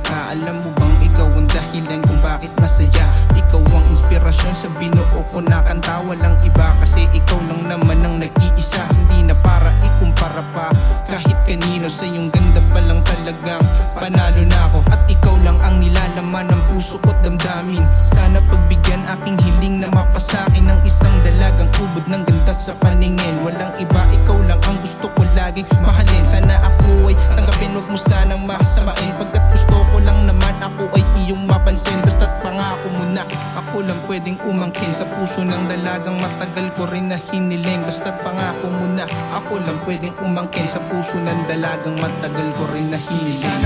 ka. Alam mo bang ikaw ang dahilan kung bakit masaya? Ikaw ang inspirasyon sa binuo ko na kanta. Walang iba kasi ikaw lang naman ang nag-iisa. Hindi na para ikumpara pa kahit kanino. Sa iyong ganda pa lang talagang panalo na ako. At ikaw lang ang nilalaman ng puso ko't damdamin. Sana pagbigyan aking hiling na mapasakin ng isang dalagang ubod ng ganda sa paningin. Walang iba, ikaw lang ang gusto ko lagi mahalin. Sana ako ay tanggapin, huwag mo sanang masamain, pagkat gusto ko lang naman ako ay iyong mapansin. Basta't pangako mo na ako lang pwedeng umangkin sa puso ng dalagang matagal ko rin na hiniling. Basta't pangako mo na ako lang pwedeng umangkin sa puso ng dalagang matagal ko rin na hiniling.